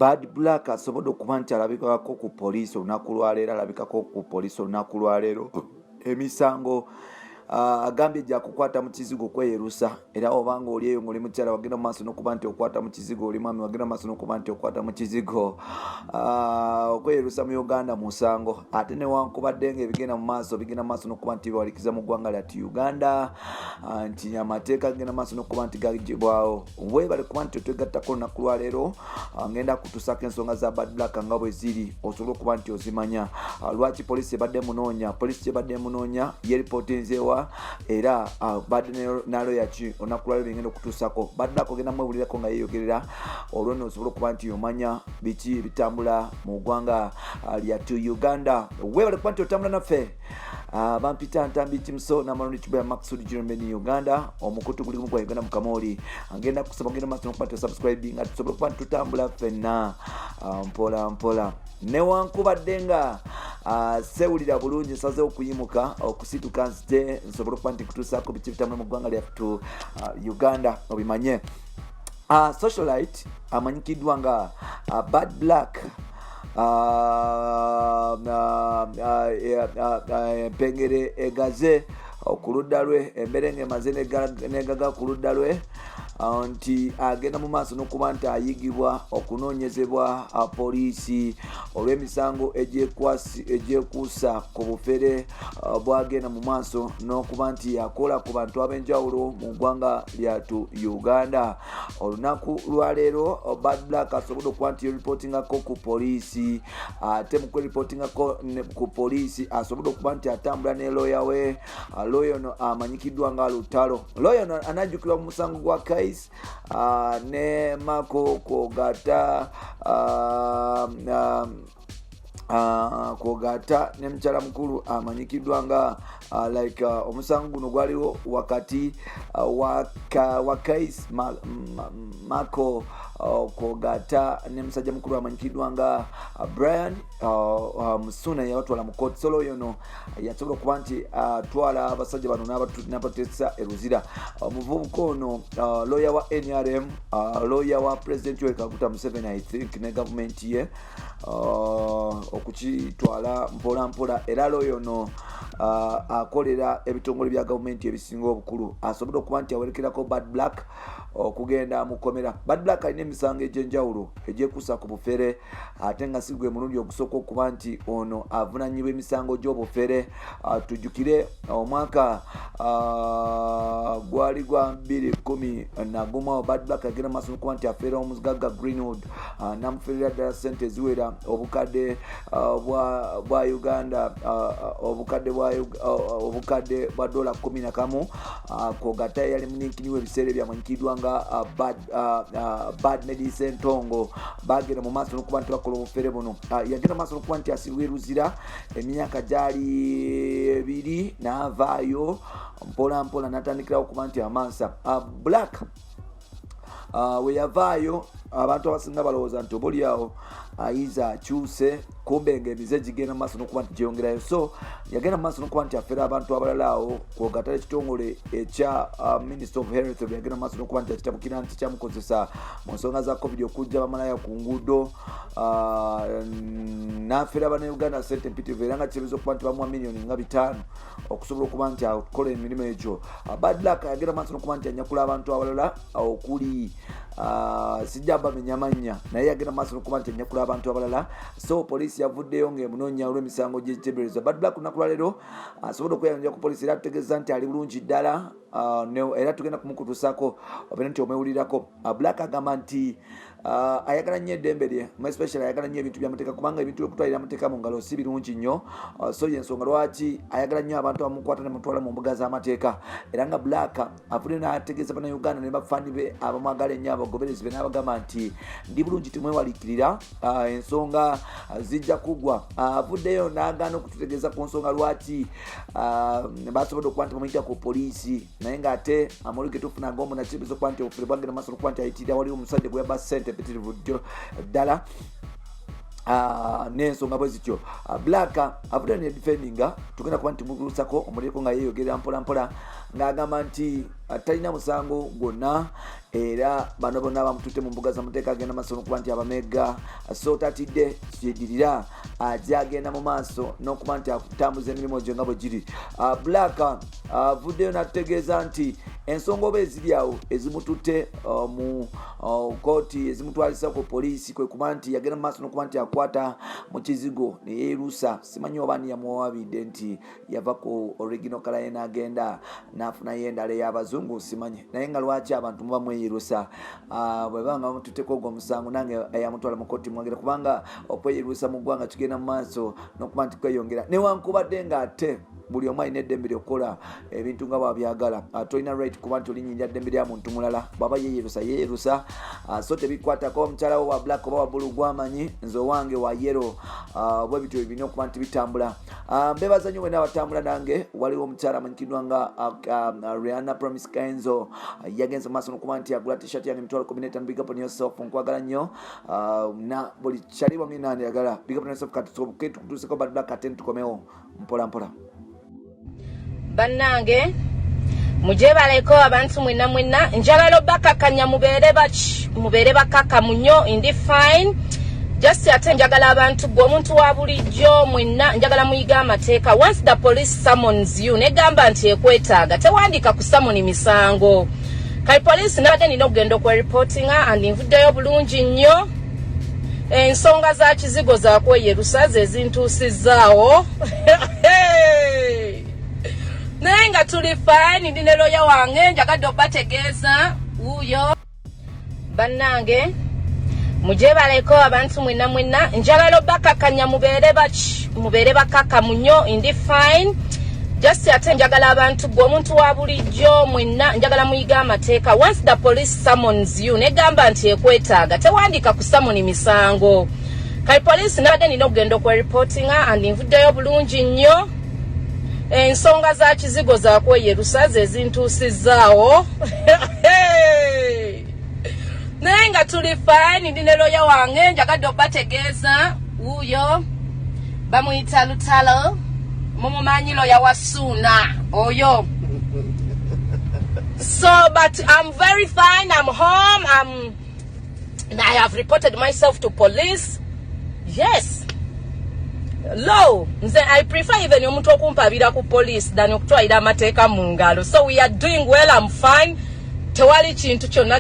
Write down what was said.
Bad Black asobodde okuba nti alabikako ku poliisi olunaku lwaleero emisango agambye ejja kukwata mu kizigo kweyerusa, era obanga oli eyo ng'oli mukyala wagenda mu maaso n'okuba nti okwata mu kizigo, oli mwami wagenda mu maaso n'okuba nti okwata mu kizigo, okweyerusa mu Uganda musango. Ate newankubadde ng'ebigenda mu maaso n'okuba nti biwalikiza mu ggwanga lyati Uganda, nti amateeka gagenda mu maaso n'okuba nti gagibwawo. Weebale kuba nti otwegattako olunaku lwaleero, ngenda kutusako ensonga za Bad Black nga bwe ziri osobole okuba nti ozimanya. Lwaki poliisi ebadde emunoonya yeripootinzeewa era badde naloya ki olunaku lwaleero bengenda okutuusako. Bad Black ogenda mwebulirako nga yeeyogerera olwo nno osobola okuba nti omanya biki bitambula mu ggwanga lyatu Uganda. Weebale kuba nti otambula naffe. Bampita Ntambi Kimso n'amaloni Kibuya Maxud Jeremy Uganda, omukutu guli gwa Uganda Mukamoli. Angenda kusaba ngenda maaso n'okuba nti subscribe nga tusobola okuba nti tutambula ffenna mpola. Newankubadde nga sewulira bulungi nsazeewo okuyimuka okusituka nzite nsobola okuba nti kutuusaako biki bitambula mu ggwanga lyattu Uganda obimanye. Socialite amanyikiddwa nga Bad Black empengere egaze ku ludda lwe, emberenge emaze negaga ku ludda lwe, nti agenda mu maaso n'okuba nti ayigibwa okunoonyezebwa poliisi olw'emisango egyekuusa ku bufere bwagenda mu maaso n'okuba nti yakola ku bantu ab'enjawulo mu ggwanga lyatu Uganda. Olunaku lwaleero Bad Black asobodde okuba nti yeripootingako ku poliisi, ate mu kweripootingako ku poliisi asobodde okuba nti atambula ne lawyer we. Lawyer ono amanyikiddwa nga Lutalo. Lawyer ono anajjukirwa mu musango gwa Kais ne Mako Kogata ne mukyala mukulu amanyikiddwa nga omusango guno gwaliwo wakati wa Kais Mako Kogata ne musajja mukulu amanyikiddwa nga Brian Musuna yawatwala mu court. Solo yono yasobola okuba nti atwala abasajja bano n'abateesa eruzira. Omuvubuka ono lawyer wa NRM, lawyer wa President Yoweri Kaguta Museveni, I think, ne government ye okukitwala mpola, era lawyer ono akolera ebitongole bya gavumenti ebisinga obukulu. Asobodde okuba nti awerekerako Bad Black okugenda mukomera. Bad Black alina emisango egy'enjawulo egyekuusa ku bufere, ate nga si gwe mulundi ogusooka okuba nti ono avunanyibwa emisango gy'obufere. Tujjukire omwaka gwali gwa 2011 Bad Black agenda maaso n'okuba nti afeera omuzigagga Greenwood, namuferera ddala ssente eziwera obukadde bwa Uganda, obukadde bwa $11. Kogata yali muninkiniwe ebiseera ebyamanyikiddwa nga Bad Medicine Tongo. Bagenda mu maaso n'okuba nti bakola obufere buno. Yagenda maaso n'okuba nti asibwa eruzira emyaka gyali 2 n'avaayo mpola n'atandikirawo okuba nti amansa. Black we yavaayo abantu abasinga balowooza nti oboli awo ayiza akyuse, kumbe ng'emize gigenda maaso n'okuba nti gyeyongerayo. So yagenda maaso n'okuba nti afera abantu abalala awo kw'ogatala ekitongole ekya Minister of Health yagenda maaso n'okuba nti akitabukira nti kyamukozesa mu nsonga za COVID okujja bamalayo ku nguudo, n'afera Bannayuganda ssente mpitirivu, era nga kiremezo okuba nti bamuwa miliyoni nga 5 okusobola okuba nti akola emirimu egyo. Bad Luck yagenda maaso n'okuba nti anyakula abantu abalala okuli sijja bamenya mannya, naye yagenda maaso n'okuba nti anyakula abantu abalala. So poliisi yavuddeyo ng'emunoonya olw'emisango gy'ekiteebereza. Bad Luck lunaku lwaleero asobodde okweyanja ku poliisi era tutegeeza nti ali bulungi ddala, era tugenda kumukutuusako obeera nti omwewulirako. Black agamba nti ayagala nnyo eddembe lye, especially ayagala nnyo ebintu by'amateeka, kubanga ebintu by'okutwalira amateeka mu ngalo si birungi nnyo. So y'ensonga lwaki ayagala nnyo abantu abamukwata ne mutwala mu mbuga z'amateeka. Era nga Black avudde n'ategeeza Bannayuganda ne bafaani be abamwagala ennyo, abagoberezi be, n'abagamba nti ndi bulungi temwewaliikirira, ensonga zijja kugwa. Avuddeyo n'agaana okututegeeza ku nsonga lwaki basobodde okuba nti bamuyita ku poliisi, naye ng'ate amawulire ge tufuna ag'omunakibizo okuba nti obufere bwagenda maaso n'okuba nti ayitirira waliwo omusajja gwe yabba ssente mpitirivu ddala. n'ensonga bwe zityo. Black avudde ne defendinga tugenda kuba nti mukulusako omuleko nga yeeyogerera mpola ng'agamba nti talina musango gwonna era bano bonna bamututte mu mbuga z'amateeka agenda maaso n'okuba nti abamegga so tatidde kyedirira ajja agenda mu maaso n'okuba nti atambuza emirimu gye nga bwe giri. Black avuddeyo n'atutegeeza nti ensonga oba eziri awo ezimututte mu kooti ezimutwalisa ku poliisi kwe kuba nti yagenda mu maaso n'okuba nti akwata mu kizigo ne yeerusa. Simanyi oba ni yamuwabidde nti yava ku original kala ye n'agenda n'afunayo endala ey'abazungu, simanyi naye nga lwaki abantu muba mweyerusa bwe banga bamututteko ogwo omusango nange eyamutwala mu kooti mwagera kubanga okweyerusa mu ggwanga kigenda mu maaso n'okuba nti kweyongera newankubadde ng'ate buli omu alina eddembe lyokukola ebintu nga bwabyagala. Tolina right kuba nti olinyinja ddembe lya muntu mulala bwaba yeyerusa so tebikwatako omukyala wo wa black oba wa bulu gwamanyi nze owange wa yero bwe bityo birina okuba nti bitambula. Mbebaza nnyo wena abatambula nange. Waliwo omukyala amanyikiddwa nga Rihanna Promise Kenzo yagenze mu maaso n'okuba nti agula t-shirt yange emitwalo 15. Big up on yourself, nkwagala nnyo na buli kyali wange nandiyagala. Big up on yourself katusoboke tukutuuseko badula kateni tukomewo mpola. Bannange muje baleko abantu mwena njagala bakakanya mubeere bakaka munyo indi fine just ate njagala abantu gwe omuntu wa bulijjo mwena njagala muyiga amateeka. Once the police summons you negamba nti ekwetaaga tewandika ku summon misango kali police nabadde nina okugenda okwereportinga and nvuddeyo bulungi nnyo ensonga za kizigo zakweyerusa ze zintuusizaawo naye nga tuli fine ndine loya wange njagadde obategeeza uyo. Bannange muje baleko abantu mwena njagala bakakanya mubeere bakaka munyo indi fine just ate njagala abantu gwe omuntu wa bulijjo mwena njagala muyiga amateeka. Once the police summons you negamba nti ekwetaaga tewandika ku summon misango kali police nabadde nina okugenda okwereportinga and nvuddeyo bulungi nnyo ensonga za kizigo zakweyerusa ze zintuusizaawo naye nga tuli fine ndine loya wange njagadde obategeeza uyo bamuyita Lutalo mumumanyi loya wa Ssuuna oyo. So but I'm very fine, I'm home, I have reported myself to police. Yes. Low, I prefer even omuntu okumpabira ku police than okutwalira amateeka mu ngalo. So we are doing well, I'm fine. Tewali kintu kyonna